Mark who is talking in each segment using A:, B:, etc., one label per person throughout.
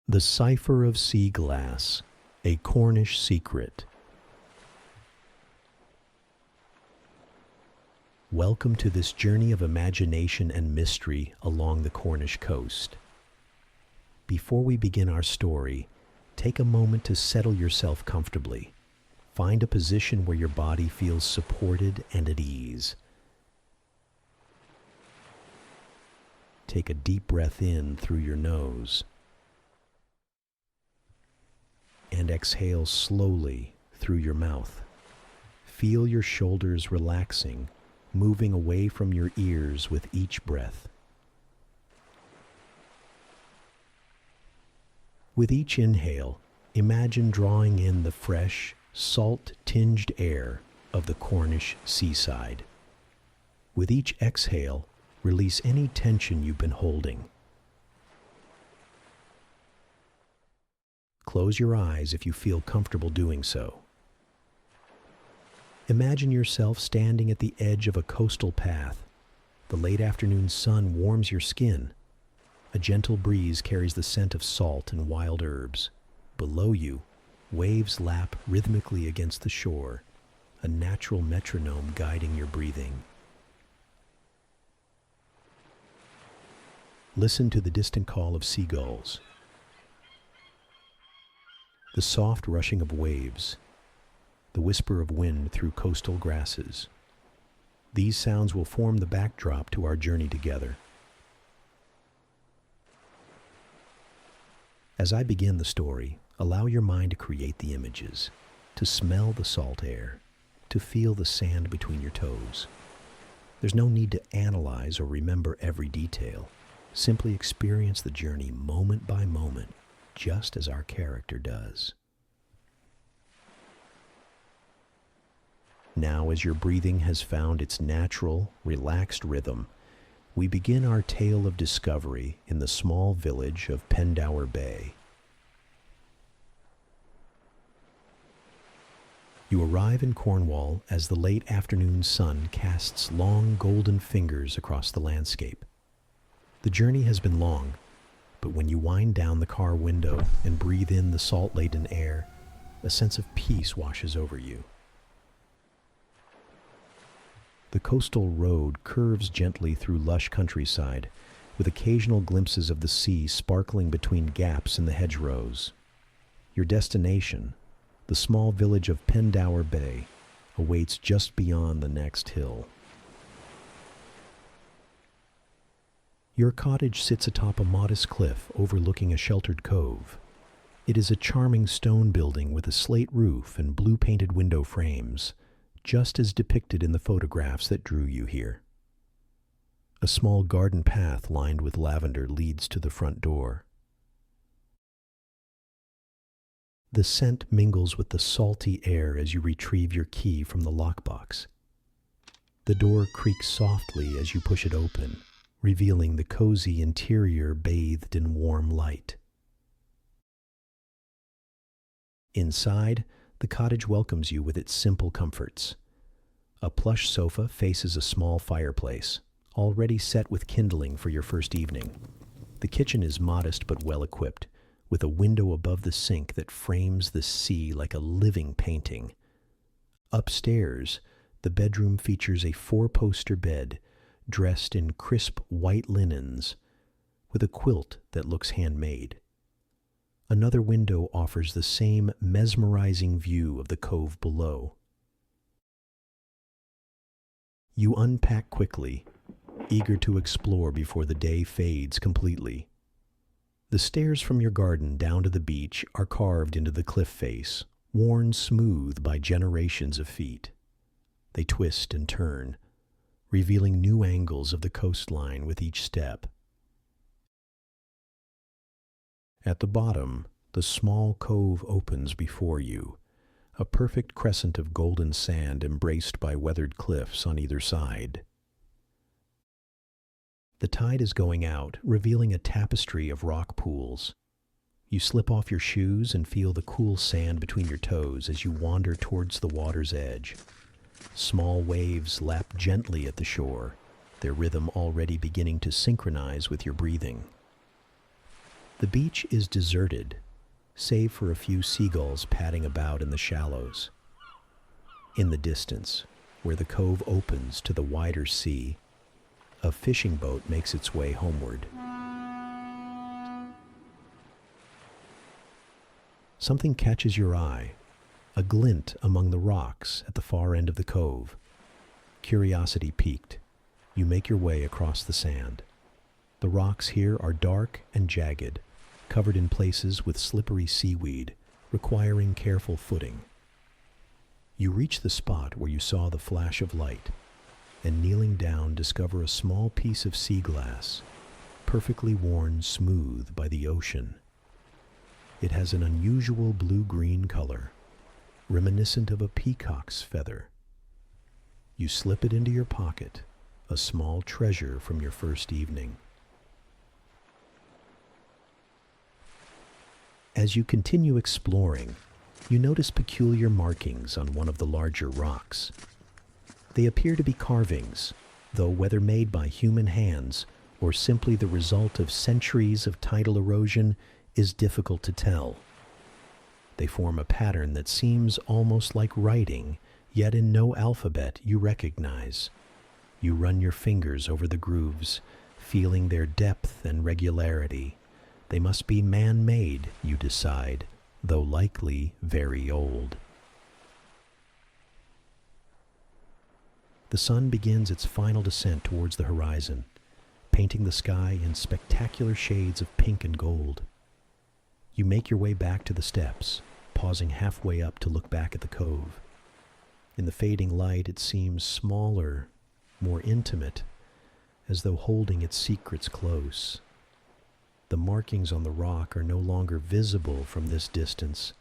A: The Cipher of Sea Glass, a Cornish Secret. Welcome to this journey of imagination and mystery along the Cornish coast. Before we begin our story, take a moment to settle yourself comfortably. Find a position where your body feels supported and at ease. Take a deep breath in through your nose and exhale slowly through your mouth. Feel your shoulders relaxing, moving away from your ears with each breath. With each inhale, imagine drawing in the fresh, salt-tinged air of the Cornish seaside. With each exhale, release any tension you've been holding. Close your eyes if you feel comfortable doing so. Imagine yourself standing at the edge of a coastal path. The late afternoon sun warms your skin. A gentle breeze carries the scent of salt and wild herbs. Below you, waves lap rhythmically against the shore, a natural metronome guiding your breathing. Listen to the distant call of seagulls, the soft rushing of waves, the whisper of wind through coastal grasses. These sounds will form the backdrop to our journey together. As I begin the story, allow your mind to create the images, to smell the salt air, to feel the sand between your toes. There's no need to analyze or remember every detail. Simply experience the journey moment by moment, just as our character does. Now, as your breathing has found its natural, relaxed rhythm, we begin our tale of discovery in the small village of Pendower Bay. You arrive in Cornwall as the late afternoon sun casts long golden fingers across the landscape. The journey has been long, but when you wind down the car window and breathe in the salt-laden air, a sense of peace washes over you. The coastal road curves gently through lush countryside, with occasional glimpses of the sea sparkling between gaps in the hedgerows. Your destination, the small village of Pendower Bay, awaits just beyond the next hill. Your cottage sits atop a modest cliff overlooking a sheltered cove. It is a charming stone building with a slate roof and blue-painted window frames, just as depicted in the photographs that drew you here. A small garden path lined with lavender leads to the front door. The scent mingles with the salty air as you retrieve your key from the lockbox. The door creaks softly as you push it open, revealing the cozy interior bathed in warm light. Inside, the cottage welcomes you with its simple comforts. A plush sofa faces a small fireplace, already set with kindling for your first evening. The kitchen is modest but well-equipped, with a window above the sink that frames the sea like a living painting. Upstairs, the bedroom features a four-poster bed, dressed in crisp white linens, with a quilt that looks handmade. Another window offers the same mesmerizing view of the cove below. You unpack quickly, eager to explore before the day fades completely. The stairs from your garden down to the beach are carved into the cliff face, worn smooth by generations of feet. They twist and turn, revealing new angles of the coastline with each step. At the bottom, the small cove opens before you, a perfect crescent of golden sand embraced by weathered cliffs on either side. The tide is going out, revealing a tapestry of rock pools. You slip off your shoes and feel the cool sand between your toes as you wander towards the water's edge. Small waves lap gently at the shore, their rhythm already beginning to synchronize with your breathing. The beach is deserted, save for a few seagulls padding about in the shallows. In the distance, where the cove opens to the wider sea, a fishing boat makes its way homeward. Something catches your eye, a glint among the rocks at the far end of the cove. Curiosity piqued, you make your way across the sand. The rocks here are dark and jagged, covered in places with slippery seaweed, requiring careful footing. You reach the spot where you saw the flash of light, and kneeling down discover a small piece of sea glass, perfectly worn smooth by the ocean. It has an unusual blue-green color, reminiscent of a peacock's feather. You slip it into your pocket, a small treasure from your first evening. As you continue exploring, you notice peculiar markings on one of the larger rocks. They appear to be carvings, though whether made by human hands or simply the result of centuries of tidal erosion is difficult to tell. They form a pattern that seems almost like writing, yet in no alphabet you recognize. You run your fingers over the grooves, feeling their depth and regularity. They must be man-made, you decide, though likely very old. The sun begins its final descent towards the horizon, painting the sky in spectacular shades of pink and gold. You make your way back to the steps, pausing halfway up to look back at the cove. In the fading light, it seems smaller, more intimate, as though holding its secrets close. The markings on the rock are no longer visible from this distance,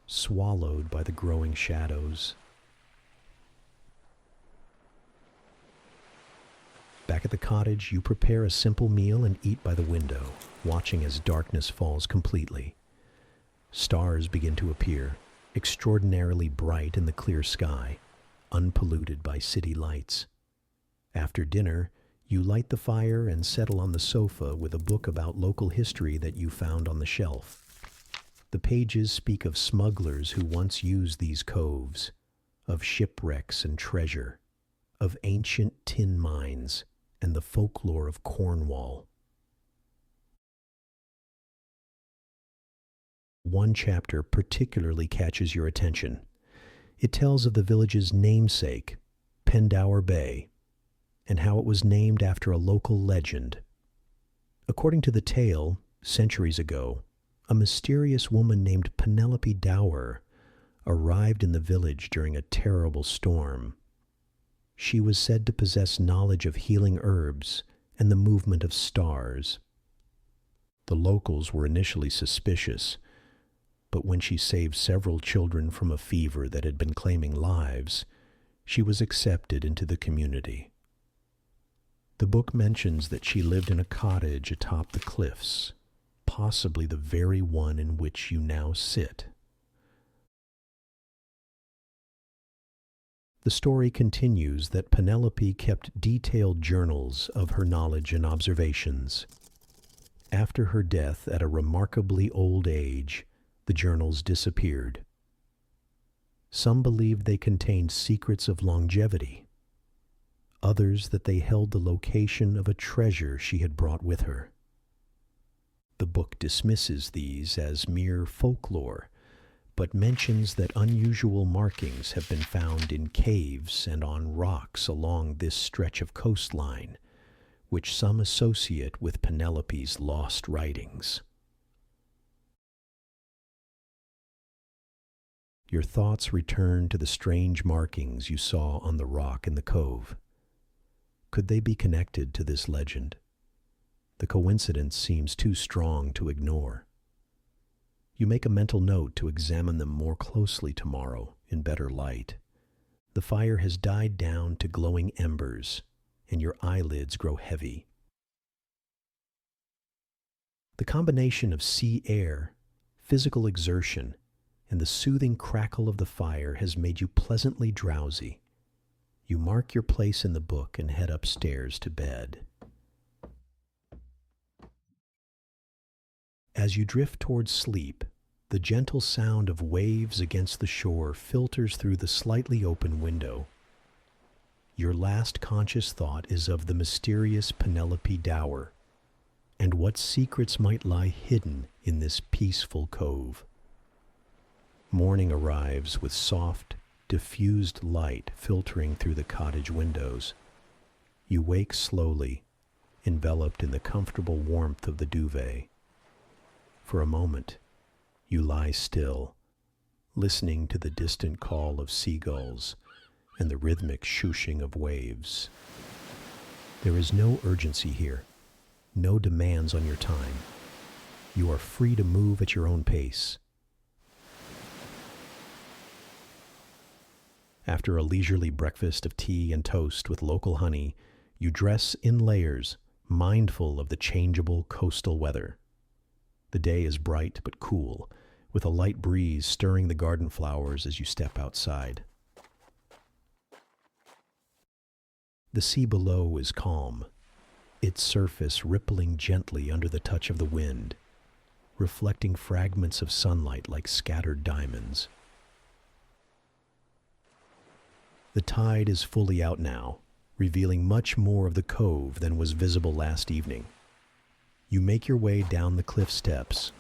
A: swallowed by the growing shadows. Back at the cottage, you prepare a simple meal and eat by the window, watching as darkness falls completely. Stars begin to appear, extraordinarily bright in the clear sky, unpolluted by city lights. After dinner, you light the fire and settle on the sofa with a book about local history that you found on the shelf. The pages speak of smugglers who once used these coves, of shipwrecks and treasure, of ancient tin mines, and the folklore of Cornwall. One chapter particularly catches your attention. It tells of the village's namesake, Pendower Bay, and how it was named after a local legend. According to the tale, centuries ago, a mysterious woman named Penelope Dower arrived in the village during a terrible storm. She was said to possess knowledge of healing herbs and the movement of stars. The locals were initially suspicious, but when she saved several children from a fever that had been claiming lives, she was accepted into the community. The book mentions that she lived in a cottage atop the cliffs, possibly the very one in which you now sit. The story continues that Penelope kept detailed journals of her knowledge and observations. After her death at a remarkably old age, the journals disappeared. Some believed they contained secrets of longevity, others that they held the location of a treasure she had brought with her. The book dismisses these as mere folklore, but mentions that unusual markings have been found in caves and on rocks along this stretch of coastline, which some associate with Penelope's lost writings. Your thoughts return to the strange markings you saw on the rock in the cove. Could they be connected to this legend? The coincidence seems too strong to ignore. You make a mental note to examine them more closely tomorrow in better light. The fire has died down to glowing embers, and your eyelids grow heavy. The combination of sea air, physical exertion, and the soothing crackle of the fire has made you pleasantly drowsy. You mark your place in the book and head upstairs to bed. As you drift towards sleep, the gentle sound of waves against the shore filters through the slightly open window. Your last conscious thought is of the mysterious Penelope Dower, and what secrets might lie hidden in this peaceful cove. Morning arrives with soft, diffused light filtering through the cottage windows. You wake slowly, enveloped in the comfortable warmth of the duvet. For a moment, you lie still, listening to the distant call of seagulls and the rhythmic shooshing of waves. There is no urgency here, no demands on your time. You are free to move at your own pace. After a leisurely breakfast of tea and toast with local honey, you dress in layers, mindful of the changeable coastal weather. The day is bright but cool, with a light breeze stirring the garden flowers as you step outside. The sea below is calm, its surface rippling gently under the touch of the wind, reflecting fragments of sunlight like scattered diamonds. The tide is fully out now, revealing much more of the cove than was visible last evening. You make your way down the cliff steps,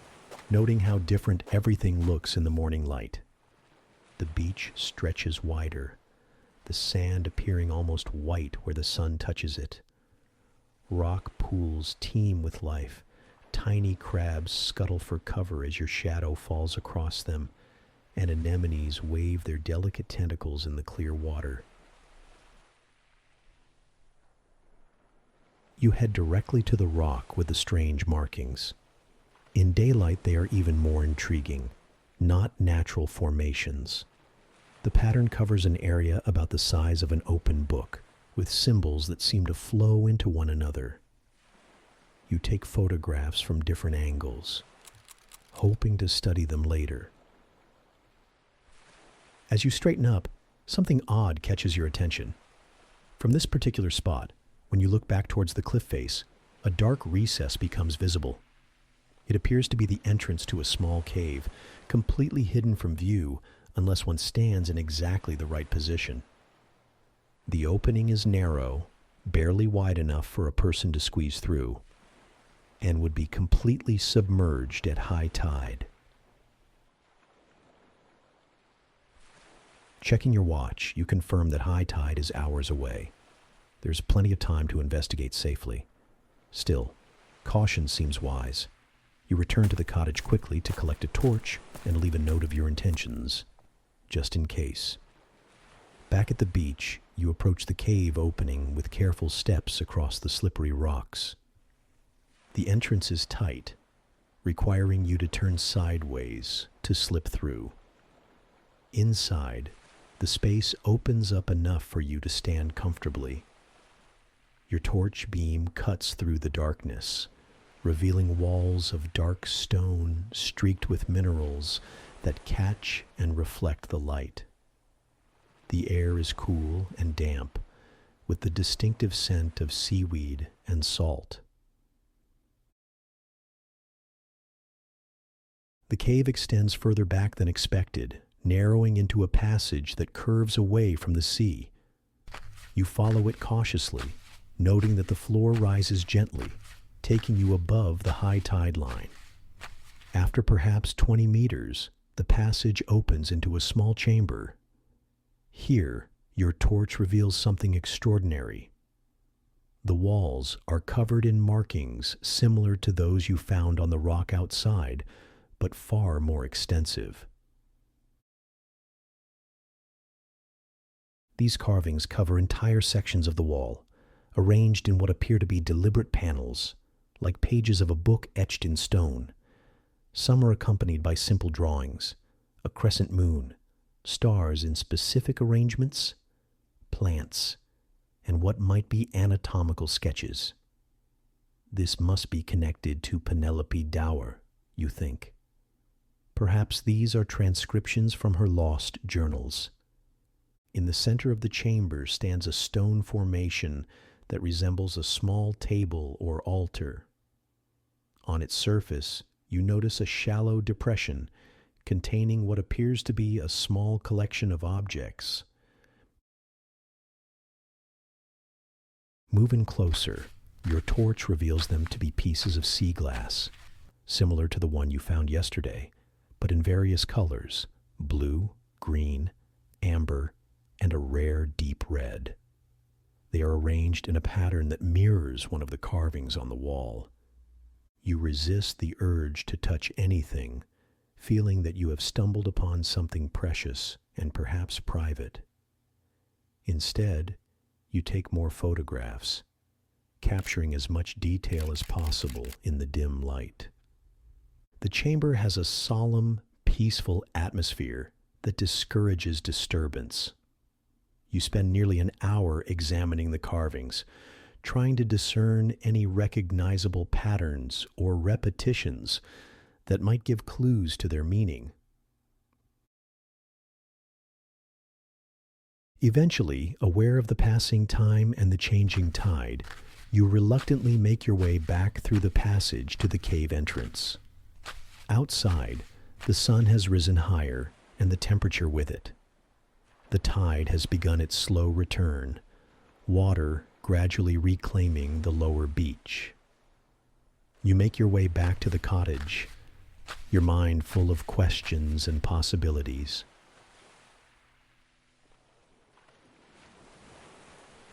A: noting how different everything looks in the morning light. The beach stretches wider, the sand appearing almost white where the sun touches it. Rock pools teem with life. Tiny crabs scuttle for cover as your shadow falls across them, and anemones wave their delicate tentacles in the clear water. You head directly to the rock with the strange markings. In daylight, they are even more intriguing, not natural formations. The pattern covers an area about the size of an open book, with symbols that seem to flow into one another. You take photographs from different angles, hoping to study them later. As you straighten up, something odd catches your attention. From this particular spot, when you look back towards the cliff face, a dark recess becomes visible. It appears to be the entrance to a small cave, completely hidden from view unless one stands in exactly the right position. The opening is narrow, barely wide enough for a person to squeeze through, and would be completely submerged at high tide. Checking your watch, you confirm that high tide is hours away. There's plenty of time to investigate safely. Still, caution seems wise. You return to the cottage quickly to collect a torch and leave a note of your intentions, just in case. Back at the beach, you approach the cave opening with careful steps across the slippery rocks. The entrance is tight, requiring you to turn sideways to slip through. Inside, the space opens up enough for you to stand comfortably. Your torch beam cuts through the darkness, revealing walls of dark stone streaked with minerals that catch and reflect the light. The air is cool and damp, with the distinctive scent of seaweed and salt. The cave extends further back than expected, narrowing into a passage that curves away from the sea. You follow it cautiously, noting that the floor rises gently, taking you above the high tide line. After perhaps 20 meters, the passage opens into a small chamber. Here, your torch reveals something extraordinary. The walls are covered in markings similar to those you found on the rock outside, but far more extensive. These carvings cover entire sections of the wall, arranged in what appear to be deliberate panels, like pages of a book etched in stone. Some are accompanied by simple drawings, a crescent moon, stars in specific arrangements, plants, and what might be anatomical sketches. This must be connected to Penelope Dower, you think. Perhaps these are transcriptions from her lost journals. In the center of the chamber stands a stone formation that resembles a small table or altar. On its surface, you notice a shallow depression containing what appears to be a small collection of objects. Move in closer. Your torch reveals them to be pieces of sea glass, similar to the one you found yesterday, but in various colors: blue, green, amber, and a rare deep red. They are arranged in a pattern that mirrors one of the carvings on the wall. You resist the urge to touch anything, feeling that you have stumbled upon something precious and perhaps private. Instead, you take more photographs, capturing as much detail as possible in the dim light. The chamber has a solemn, peaceful atmosphere that discourages disturbance. You spend nearly an hour examining the carvings, trying to discern any recognizable patterns or repetitions that might give clues to their meaning. Eventually, aware of the passing time and the changing tide, you reluctantly make your way back through the passage to the cave entrance. Outside, the sun has risen higher, and the temperature with it. The tide has begun its slow return, water gradually reclaiming the lower beach. You make your way back to the cottage, your mind full of questions and possibilities.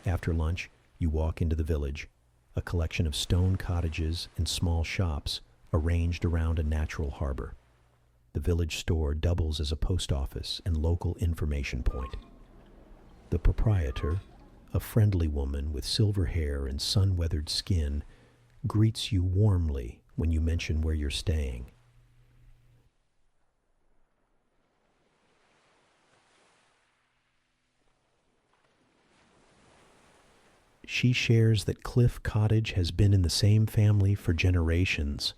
A: After lunch, you walk into the village, a collection of stone cottages and small shops arranged around a natural harbor. The village store doubles as a post office and local information point. The proprietor, a friendly woman with silver hair and sun-weathered skin, greets you warmly when you mention where you're staying. She shares that Cliff Cottage has been in the same family for generations,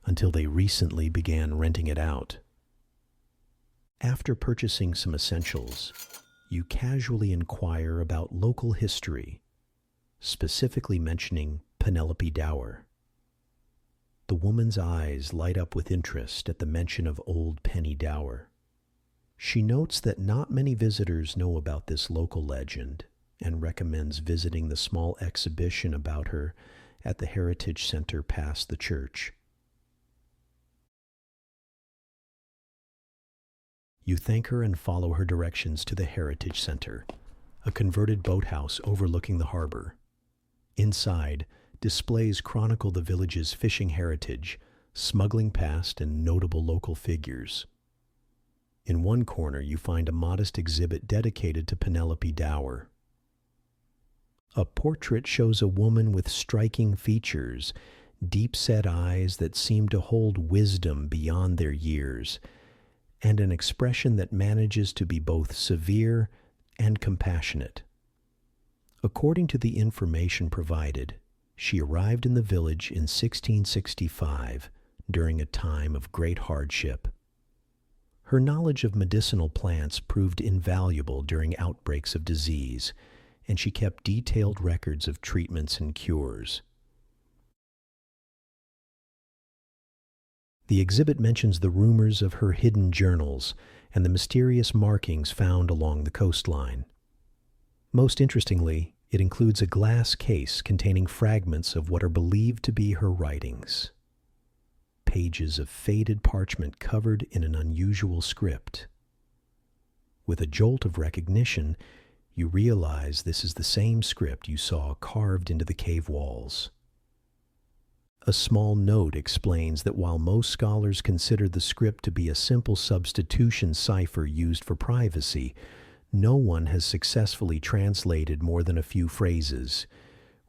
A: until they recently began renting it out. After purchasing some essentials, you casually inquire about local history, specifically mentioning Penelope Dower. The woman's eyes light up with interest at the mention of old Penny Dower. She notes that not many visitors know about this local legend and recommends visiting the small exhibition about her at the Heritage Center past the church. You thank her and follow her directions to the Heritage Center, a converted boathouse overlooking the harbor. Inside, displays chronicle the village's fishing heritage, smuggling past and notable local figures. In one corner, you find a modest exhibit dedicated to Penelope Dower. A portrait shows a woman with striking features, deep-set eyes that seem to hold wisdom beyond their years, and an expression that manages to be both severe and compassionate. According to the information provided, she arrived in the village in 1665 during a time of great hardship. Her knowledge of medicinal plants proved invaluable during outbreaks of disease, and she kept detailed records of treatments and cures. The exhibit mentions the rumors of her hidden journals and the mysterious markings found along the coastline. Most interestingly, it includes a glass case containing fragments of what are believed to be her writings. Pages of faded parchment covered in an unusual script. With a jolt of recognition, you realize this is the same script you saw carved into the cave walls. A small note explains that while most scholars consider the script to be a simple substitution cipher used for privacy, no one has successfully translated more than a few phrases,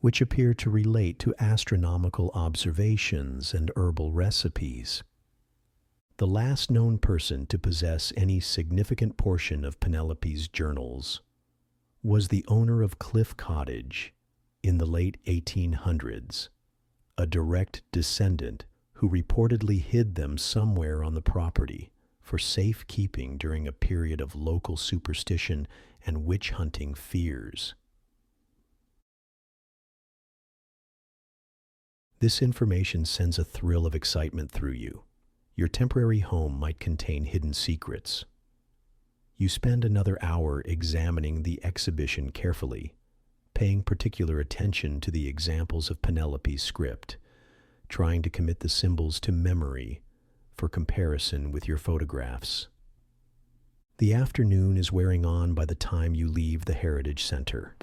A: which appear to relate to astronomical observations and herbal recipes. The last known person to possess any significant portion of Penelope's journals was the owner of Cliff Cottage in the late 1800s, a direct descendant who reportedly hid them somewhere on the property for safekeeping during a period of local superstition and witch-hunting fears. This information sends a thrill of excitement through you. Your temporary home might contain hidden secrets. You spend another hour examining the exhibition carefully, paying particular attention to the examples of Penelope's script, trying to commit the symbols to memory for comparison with your photographs. The afternoon is wearing on by the time you leave the Heritage Center.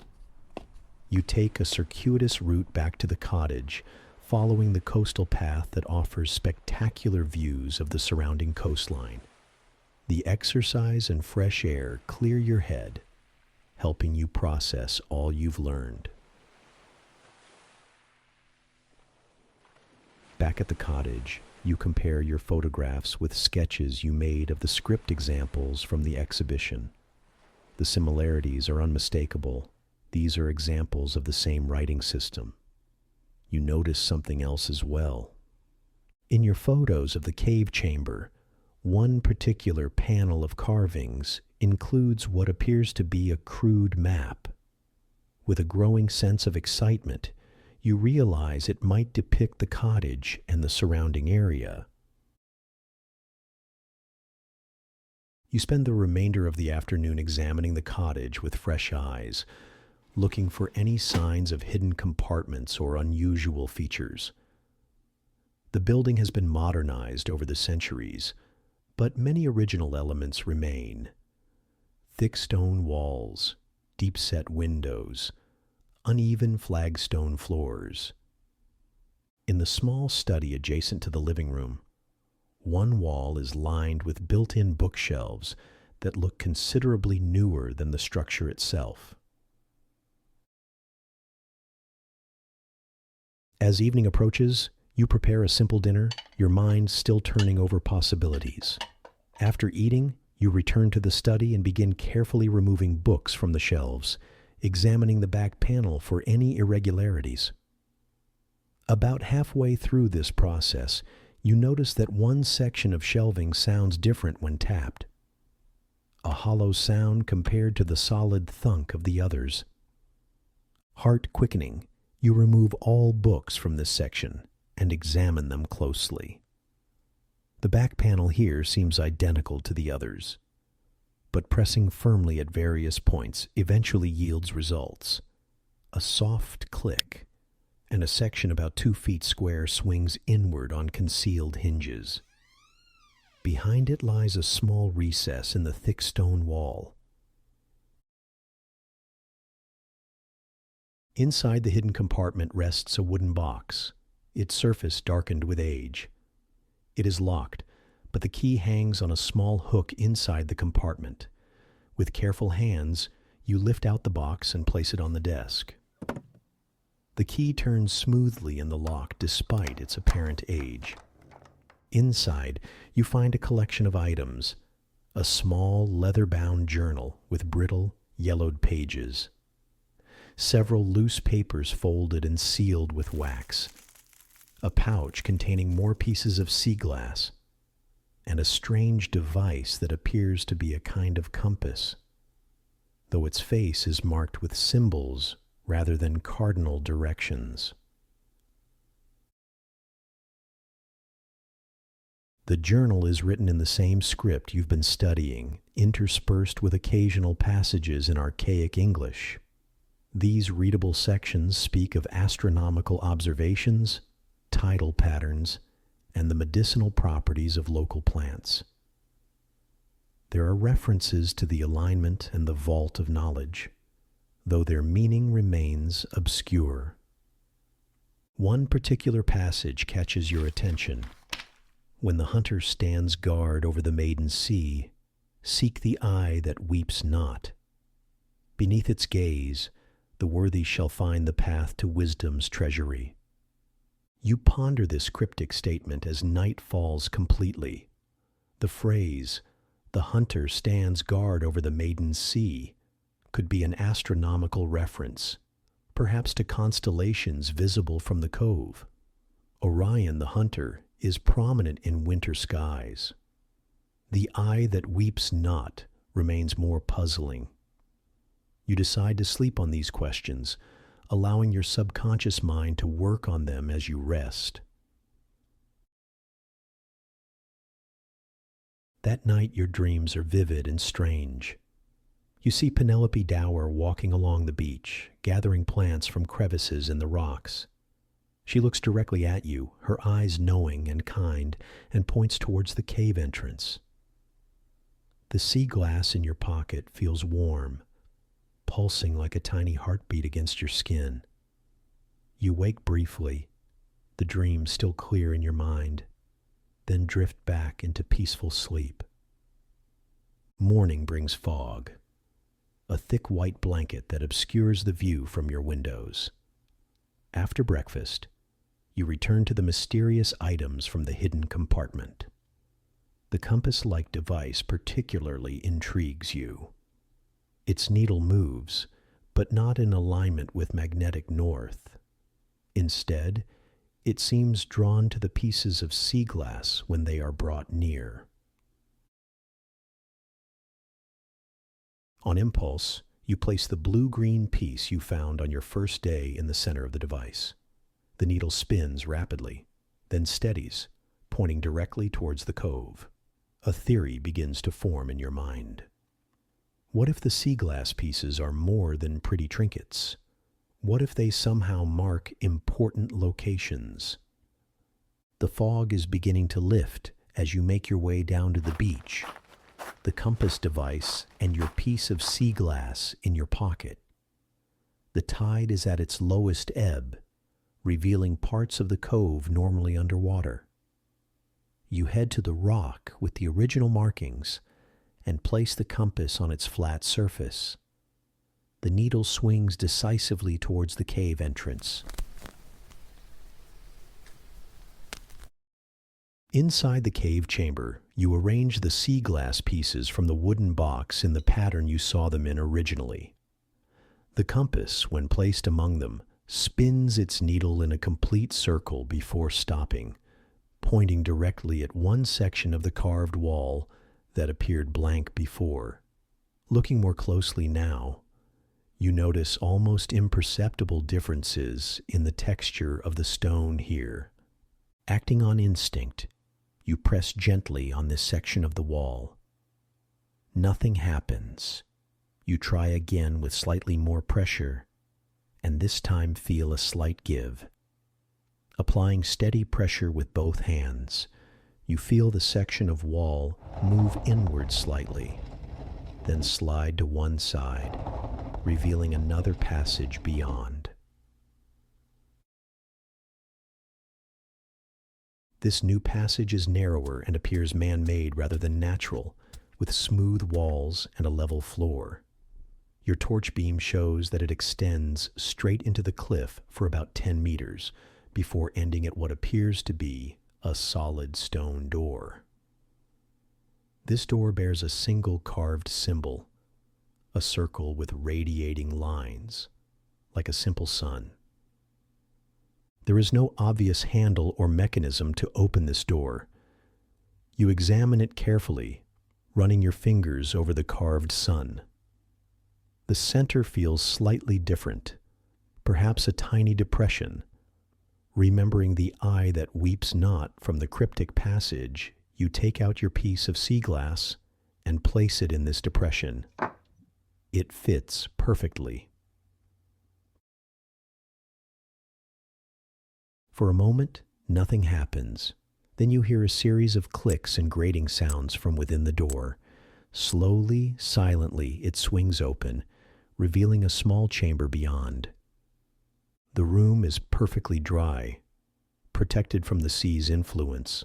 A: You take a circuitous route back to the cottage, following the coastal path that offers spectacular views of the surrounding coastline. The exercise and fresh air clear your head, helping you process all you've learned. Back at the cottage, you compare your photographs with sketches you made of the script examples from the exhibition. The similarities are unmistakable. These are examples of the same writing system. You notice something else as well. In your photos of the cave chamber, one particular panel of carvings includes what appears to be a crude map. With a growing sense of excitement, you realize it might depict the cottage and the surrounding area. You spend the remainder of the afternoon examining the cottage with fresh eyes, looking for any signs of hidden compartments or unusual features. The building has been modernized over the centuries, but many original elements remain. Thick stone walls, deep-set windows, uneven flagstone floors. In the small study adjacent to the living room, one wall is lined with built-in bookshelves that look considerably newer than the structure itself. As evening approaches, you prepare a simple dinner, your mind still turning over possibilities. After eating, you return to the study and begin carefully removing books from the shelves, examining the back panel for any irregularities. About halfway through this process, you notice that one section of shelving sounds different when tapped. A hollow sound compared to the solid thunk of the others. Heart quickening, you remove all books from this section and examine them closely. The back panel here seems identical to the others, but pressing firmly at various points eventually yields results. A soft click, and a section about 2 feet square swings inward on concealed hinges. Behind it lies a small recess in the thick stone wall. Inside the hidden compartment rests a wooden box, its surface darkened with age. It is locked, but the key hangs on a small hook inside the compartment. With careful hands, you lift out the box and place it on the desk. The key turns smoothly in the lock despite its apparent age. Inside, you find a collection of items, a small leather-bound journal with brittle, yellowed pages, several loose papers folded and sealed with wax, a pouch containing more pieces of sea glass, and a strange device that appears to be a kind of compass, though its face is marked with symbols rather than cardinal directions. The journal is written in the same script you've been studying, interspersed with occasional passages in archaic English. These readable sections speak of astronomical observations, tidal patterns, and the medicinal properties of local plants. There are references to the alignment and the vault of knowledge, though their meaning remains obscure. One particular passage catches your attention. When the hunter stands guard over the maiden sea, seek the eye that weeps not. Beneath its gaze, the worthy shall find the path to wisdom's treasury. You ponder this cryptic statement as night falls completely. The phrase, "the hunter stands guard over the maiden sea," could be an astronomical reference, perhaps to constellations visible from the cove. Orion the hunter is prominent in winter skies. The eye that weeps not remains more puzzling. You decide to sleep on these questions, allowing your subconscious mind to work on them as you rest. That night, your dreams are vivid and strange. You see Penelope Dower walking along the beach, gathering plants from crevices in the rocks. She looks directly at you, her eyes knowing and kind, and points towards the cave entrance. The sea glass in your pocket feels warm, pulsing like a tiny heartbeat against your skin. You wake briefly, the dream still clear in your mind, then drift back into peaceful sleep. Morning brings fog, a thick white blanket that obscures the view from your windows. After breakfast, you return to the mysterious items from the hidden compartment. The compass-like device particularly intrigues you. Its needle moves, but not in alignment with magnetic north. Instead, it seems drawn to the pieces of sea glass when they are brought near. On impulse, you place the blue-green piece you found on your first day in the center of the device. The needle spins rapidly, then steadies, pointing directly towards the cove. A theory begins to form in your mind. What if the sea glass pieces are more than pretty trinkets? What if they somehow mark important locations? The fog is beginning to lift as you make your way down to the beach, the compass device and your piece of sea glass in your pocket. The tide is at its lowest ebb, revealing parts of the cove normally underwater. You head to the rock with the original markings and place the compass on its flat surface. The needle swings decisively towards the cave entrance. Inside the cave chamber, you arrange the sea glass pieces from the wooden box in the pattern you saw them in originally. The compass, when placed among them, spins its needle in a complete circle before stopping, pointing directly at one section of the carved wall that appeared blank before. Looking more closely now, you notice almost imperceptible differences in the texture of the stone here. Acting on instinct, you press gently on this section of the wall. Nothing happens. You try again with slightly more pressure, and this time feel a slight give. Applying steady pressure with both hands, you feel the section of wall move inward slightly, then slide to one side, revealing another passage beyond. This new passage is narrower and appears man-made rather than natural, with smooth walls and a level floor. Your torch beam shows that it extends straight into the cliff for about 10 meters before ending at what appears to be a solid stone door. This door bears a single carved symbol, a circle with radiating lines, like a simple sun. There is no obvious handle or mechanism to open this door. You examine it carefully, running your fingers over the carved sun. The center feels slightly different, perhaps a tiny depression. Remembering the eye that weeps not from the cryptic passage, you take out your piece of sea glass and place it in this depression. It fits perfectly. For a moment, nothing happens. Then you hear a series of clicks and grating sounds from within the door. Slowly, silently, it swings open, revealing a small chamber beyond. The room is perfectly dry, protected from the sea's influence.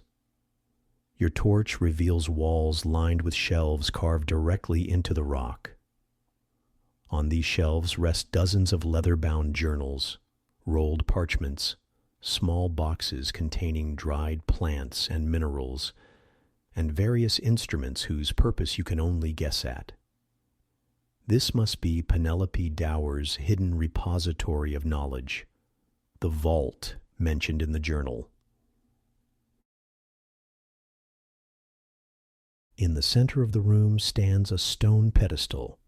A: Your torch reveals walls lined with shelves carved directly into the rock. On these shelves rest dozens of leather-bound journals, rolled parchments, small boxes containing dried plants and minerals, and various instruments whose purpose you can only guess at. This must be Penelope Dower's hidden repository of knowledge, the vault mentioned in the journal. In the center of the room stands a stone pedestal.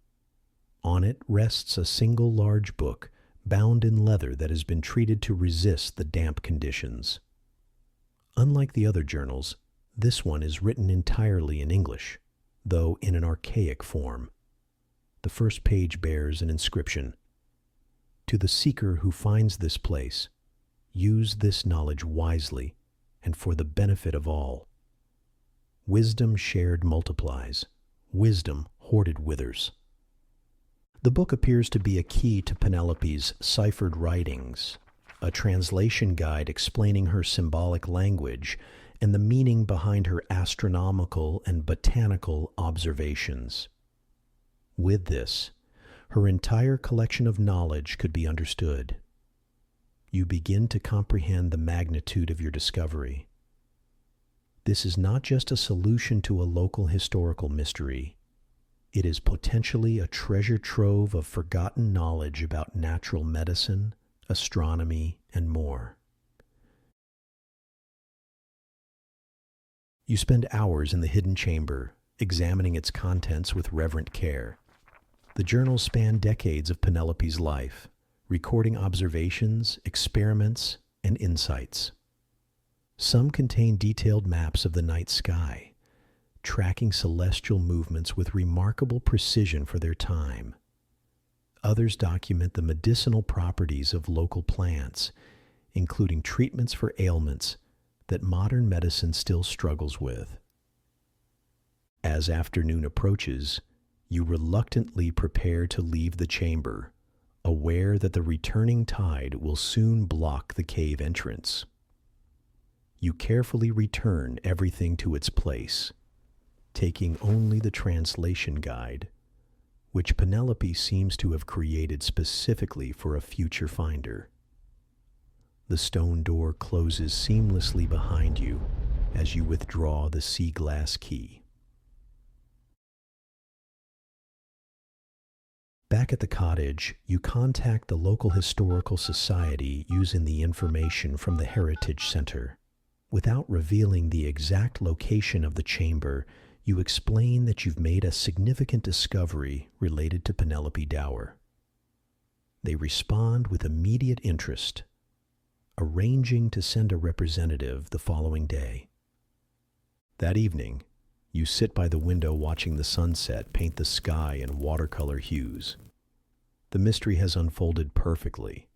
A: On it rests a single large book bound in leather that has been treated to resist the damp conditions. Unlike the other journals, this one is written entirely in English, though in an archaic form. The first page bears an inscription: "To the seeker who finds this place, use this knowledge wisely and for the benefit of all. Wisdom shared multiplies, wisdom hoarded withers." The book appears to be a key to Penelope's ciphered writings, a translation guide explaining her symbolic language and the meaning behind her astronomical and botanical observations. With this, her entire collection of knowledge could be understood. You begin to comprehend the magnitude of your discovery. This is not just a solution to a local historical mystery. It is potentially a treasure trove of forgotten knowledge about natural medicine, astronomy, and more. You spend hours in the hidden chamber, examining its contents with reverent care. The journals span decades of Penelope's life, recording observations, experiments, and insights. Some contain detailed maps of the night sky, tracking celestial movements with remarkable precision for their time. Others document the medicinal properties of local plants, including treatments for ailments that modern medicine still struggles with. As afternoon approaches, you reluctantly prepare to leave the chamber, aware that the returning tide will soon block the cave entrance. You carefully return everything to its place, taking only the translation guide, which Penelope seems to have created specifically for a future finder. The stone door closes seamlessly behind you as you withdraw the sea glass key. Back at the cottage, you contact the local historical society using the information from the Heritage Center. Without revealing the exact location of the chamber, you explain that you've made a significant discovery related to Penelope Dower. They respond with immediate interest, arranging to send a representative the following day. That evening, you sit by the window watching the sunset paint the sky in watercolor hues. The mystery has unfolded perfectly,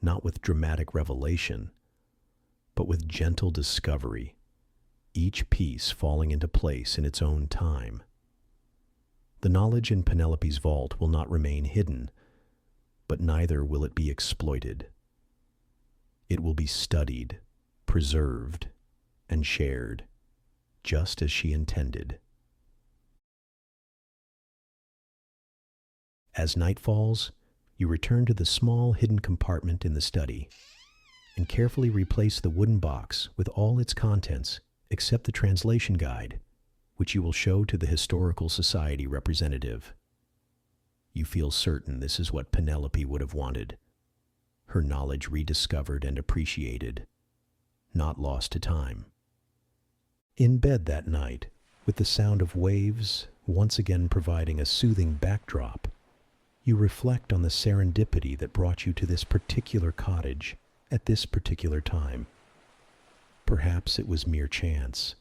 A: not with dramatic revelation, but with gentle discovery, each piece falling into place in its own time. The knowledge in Penelope's vault will not remain hidden, but neither will it be exploited. It will be studied, preserved, and shared, just as she intended. As night falls, you return to the small hidden compartment in the study and carefully replace the wooden box with all its contents except the translation guide, which you will show to the Historical Society representative. You feel certain this is what Penelope would have wanted, her knowledge rediscovered and appreciated, not lost to time. In bed that night, with the sound of waves once again providing a soothing backdrop, you reflect on the serendipity that brought you to this particular cottage at this particular time. Perhaps it was mere chance,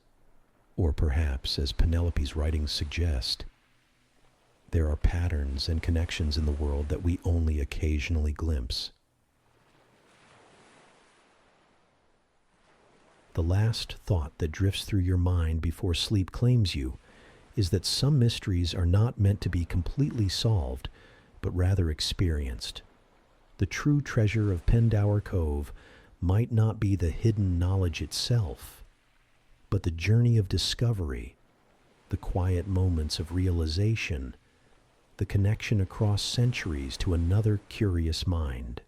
A: or perhaps, as Penelope's writings suggest, there are patterns and connections in the world that we only occasionally glimpse. The last thought that drifts through your mind before sleep claims you is that some mysteries are not meant to be completely solved, but rather experienced. The true treasure of Pendower Cove might not be the hidden knowledge itself, but the journey of discovery, the quiet moments of realization, the connection across centuries to another curious mind.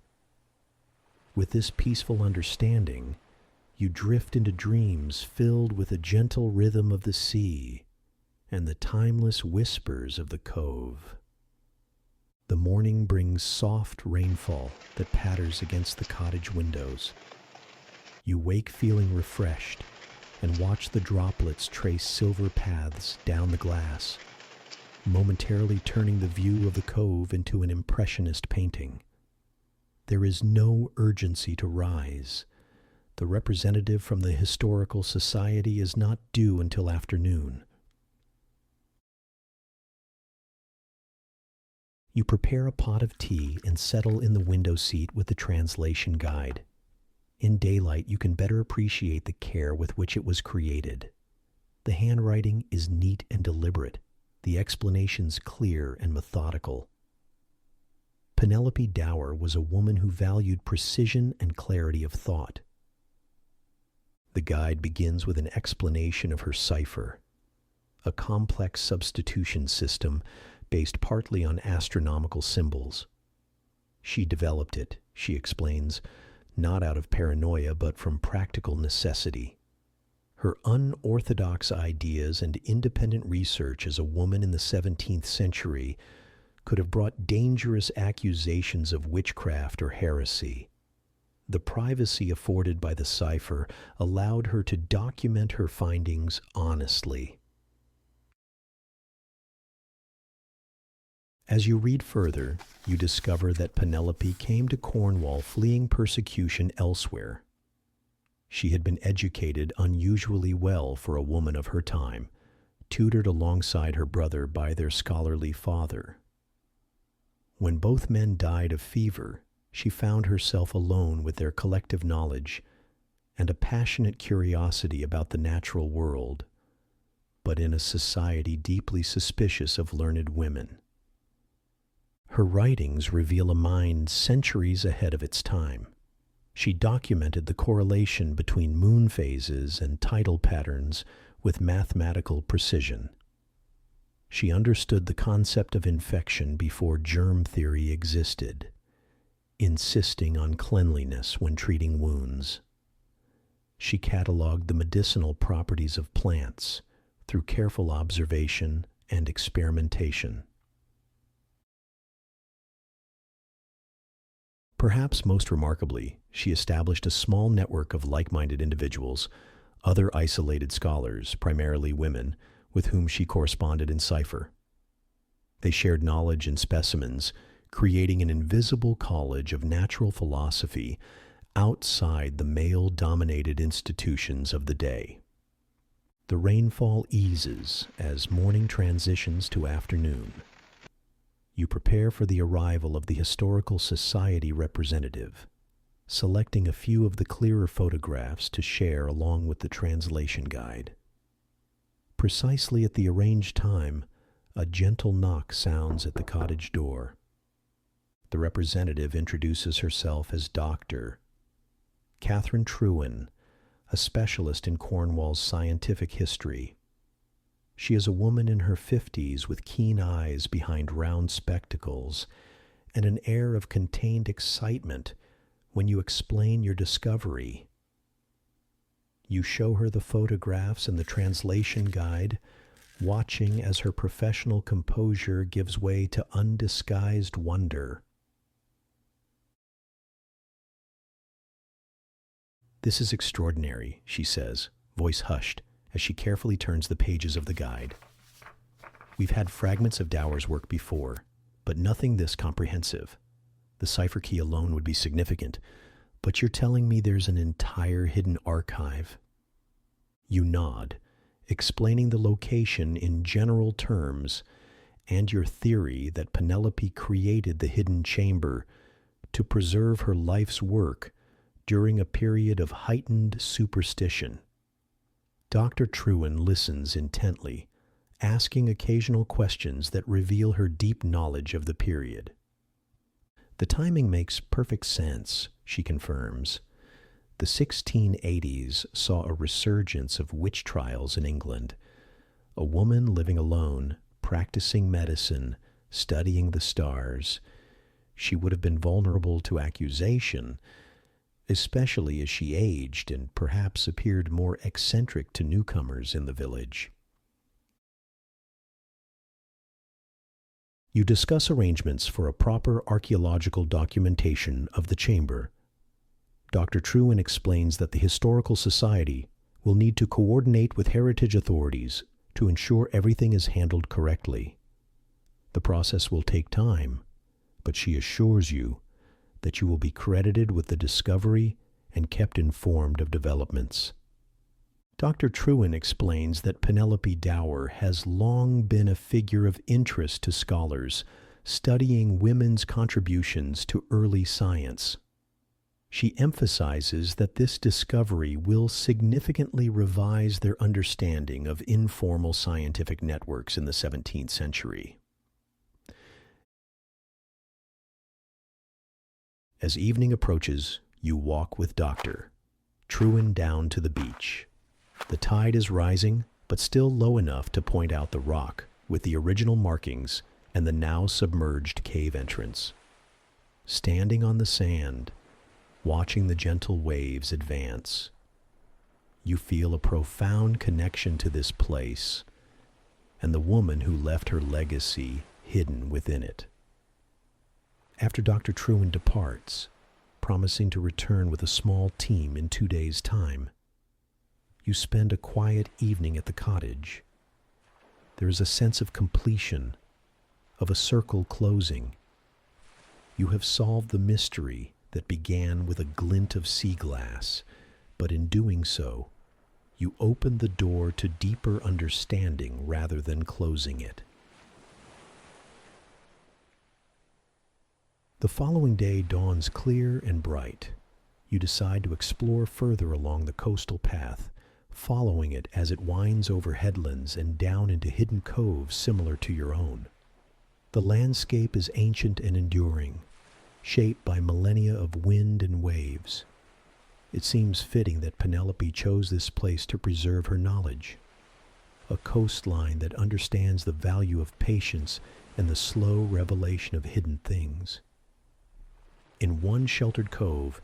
A: With this peaceful understanding, you drift into dreams filled with the gentle rhythm of the sea and the timeless whispers of the cove. The morning brings soft rainfall that patters against the cottage windows. You wake feeling refreshed and watch the droplets trace silver paths down the glass, momentarily turning the view of the cove into an impressionist painting. There is no urgency to rise. The representative from the Historical Society is not due until afternoon. You prepare a pot of tea and settle in the window seat with the translation guide. In daylight, you can better appreciate the care with which it was created. The handwriting is neat and deliberate, the explanations clear and methodical. Penelope Dower was a woman who valued precision and clarity of thought. The guide begins with an explanation of her cipher, a complex substitution system based partly on astronomical symbols. She developed it, she explains, not out of paranoia but from practical necessity. Her unorthodox ideas and independent research as a woman in the 17th century could have brought dangerous accusations of witchcraft or heresy. The privacy afforded by the cipher allowed her to document her findings honestly. As you read further, you discover that Penelope came to Cornwall fleeing persecution elsewhere. She had been educated unusually well for a woman of her time, tutored alongside her brother by their scholarly father. When both men died of fever, she found herself alone with their collective knowledge and a passionate curiosity about the natural world, but in a society deeply suspicious of learned women. Her writings reveal a mind centuries ahead of its time. She documented the correlation between moon phases and tidal patterns with mathematical precision. She understood the concept of infection before germ theory existed, insisting on cleanliness when treating wounds. She cataloged the medicinal properties of plants through careful observation and experimentation. Perhaps most remarkably, she established a small network of like-minded individuals, other isolated scholars, primarily women, with whom she corresponded in cipher. They shared knowledge and specimens, creating an invisible college of natural philosophy outside the male-dominated institutions of the day. The rainfall eases as morning transitions to afternoon. You prepare for the arrival of the Historical Society representative, selecting a few of the clearer photographs to share along with the translation guide. Precisely at the arranged time, a gentle knock sounds at the cottage door. The representative introduces herself as Dr. Catherine Trewin, a specialist in Cornwall's scientific history. She is a woman in her 50s with keen eyes behind round spectacles and an air of contained excitement when you explain your discovery. You show her the photographs and the translation guide, watching as her professional composure gives way to undisguised wonder. "This is extraordinary," she says, voice hushed, as she carefully turns the pages of the guide. "We've had fragments of Dower's work before, but nothing this comprehensive. The cipher key alone would be significant, but you're telling me there's an entire hidden archive." You nod, explaining the location in general terms and your theory that Penelope created the hidden chamber to preserve her life's work during a period of heightened superstition. Dr. Trewin listens intently, asking occasional questions that reveal her deep knowledge of the period. "The timing makes perfect sense," she confirms. "The 1680s saw a resurgence of witch trials in England. A woman living alone, practicing medicine, studying the stars. She would have been vulnerable to accusation, especially as she aged and perhaps appeared more eccentric to newcomers in the village." You discuss arrangements for a proper archaeological documentation of the chamber. Dr. Trewin explains that the Historical Society will need to coordinate with heritage authorities to ensure everything is handled correctly. The process will take time, but she assures you that you will be credited with the discovery and kept informed of developments. Dr. Trewin explains that Penelope Dower has long been a figure of interest to scholars studying women's contributions to early science. She emphasizes that this discovery will significantly revise their understanding of informal scientific networks in the 17th century. As evening approaches, you walk with Dr. Trewin down to the beach. The tide is rising, but still low enough to point out the rock with the original markings and the now submerged cave entrance. Standing on the sand, watching the gentle waves advance, you feel a profound connection to this place and the woman who left her legacy hidden within it. After Dr. Trewin departs, promising to return with a small team in 2 days' time, you spend a quiet evening at the cottage. There is a sense of completion, of a circle closing. You have solved the mystery that began with a glint of sea glass, but in doing so, you open the door to deeper understanding rather than closing it. The following day dawns clear and bright. You decide to explore further along the coastal path, following it as it winds over headlands and down into hidden coves similar to your own. The landscape is ancient and enduring, shaped by millennia of wind and waves. It seems fitting that Penelope chose this place to preserve her knowledge, a coastline that understands the value of patience and the slow revelation of hidden things. In one sheltered cove,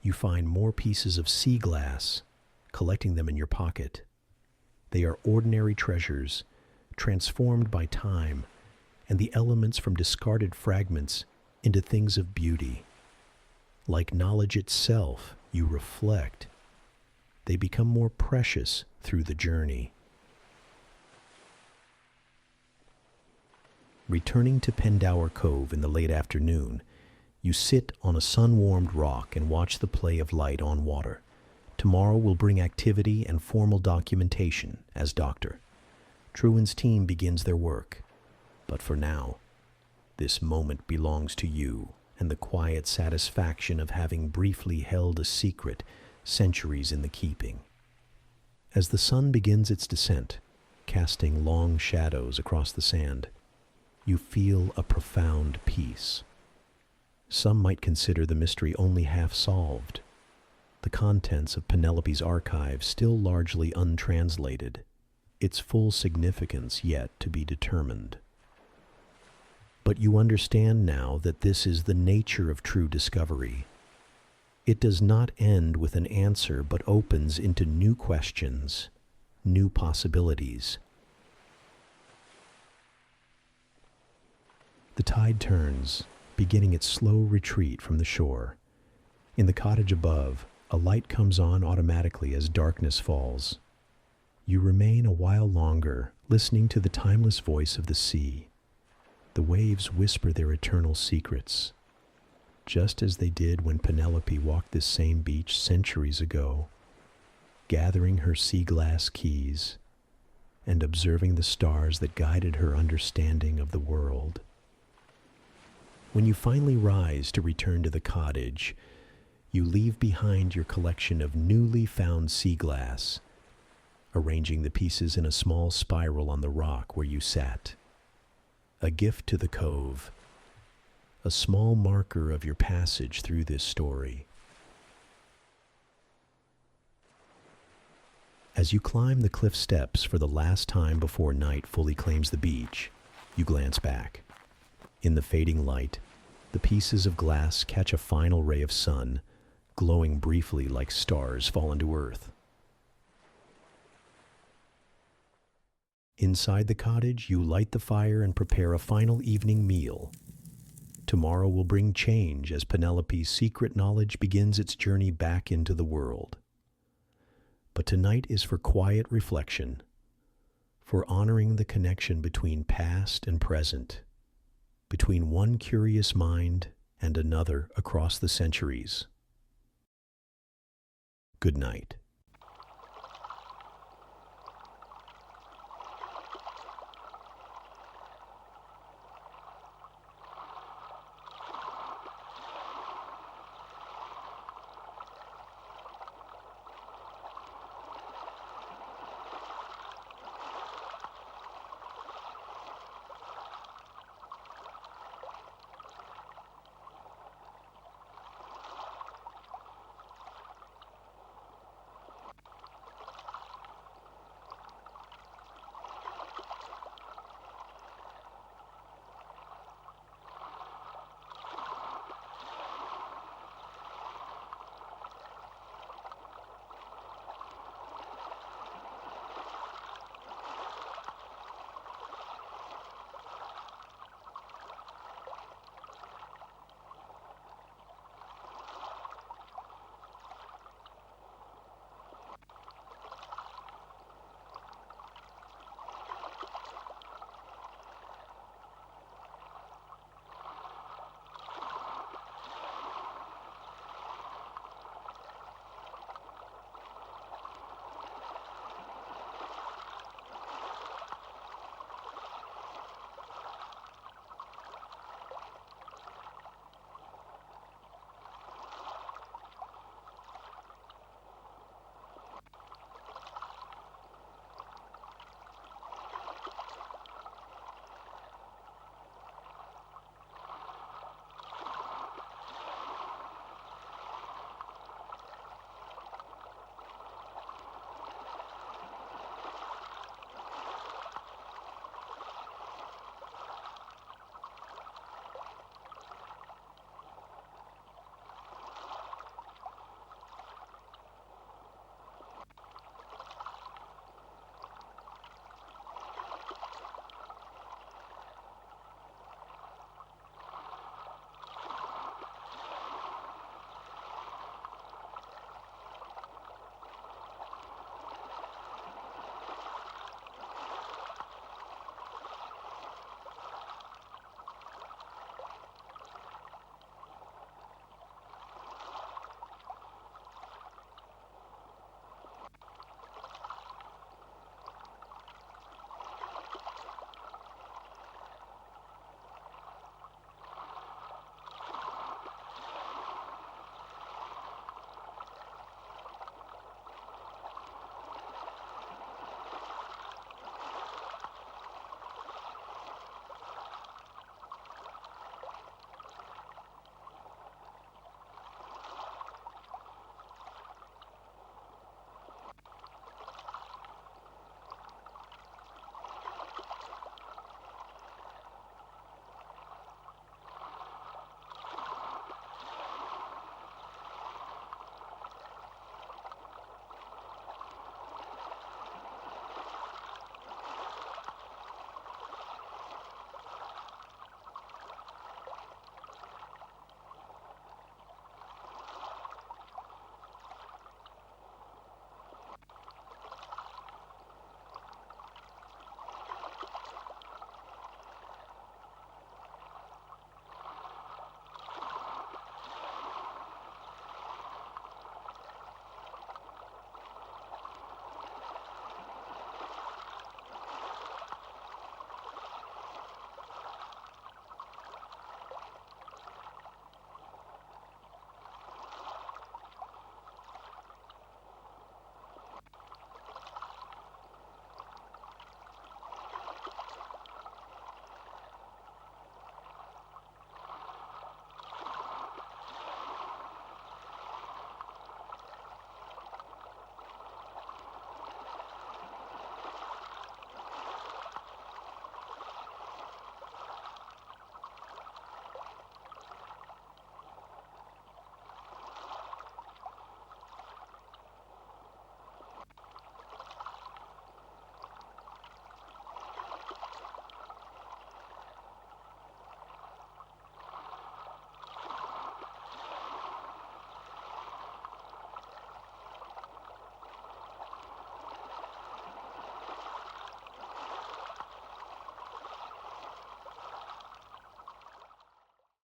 A: you find more pieces of sea glass, collecting them in your pocket. They are ordinary treasures, transformed by time and the elements from discarded fragments into things of beauty. Like knowledge itself, you reflect. They become more precious through the journey. Returning to Pendower Cove in the late afternoon, you sit on a sun-warmed rock and watch the play of light on water. Tomorrow will bring activity and formal documentation as Dr. Trewin's team begins their work. But for now, this moment belongs to you and the quiet satisfaction of having briefly held a secret centuries in the keeping. As the sun begins its descent, casting long shadows across the sand, you feel a profound peace. Some might consider the mystery only half solved, the contents of Penelope's archive still largely untranslated, its full significance yet to be determined. But you understand now that this is the nature of true discovery. It does not end with an answer, but opens into new questions, new possibilities. The tide turns, beginning its slow retreat from the shore. In the cottage above, a light comes on automatically as darkness falls. You remain a while longer, listening to the timeless voice of the sea. The waves whisper their eternal secrets, just as they did when Penelope walked this same beach centuries ago, gathering her sea glass keys and observing the stars that guided her understanding of the world. When you finally rise to return to the cottage, you leave behind your collection of newly found sea glass, arranging the pieces in a small spiral on the rock where you sat. A gift to the cove, a small marker of your passage through this story. As you climb the cliff steps for the last time before night fully claims the beach, you glance back. In the fading light, the pieces of glass catch a final ray of sun, glowing briefly like stars fallen to earth. Inside the cottage, you light the fire and prepare a final evening meal. Tomorrow will bring change as Penelope's secret knowledge begins its journey back into the world. But tonight is for quiet reflection, for honoring the connection between past and present, between one curious mind and another across the centuries. Good night.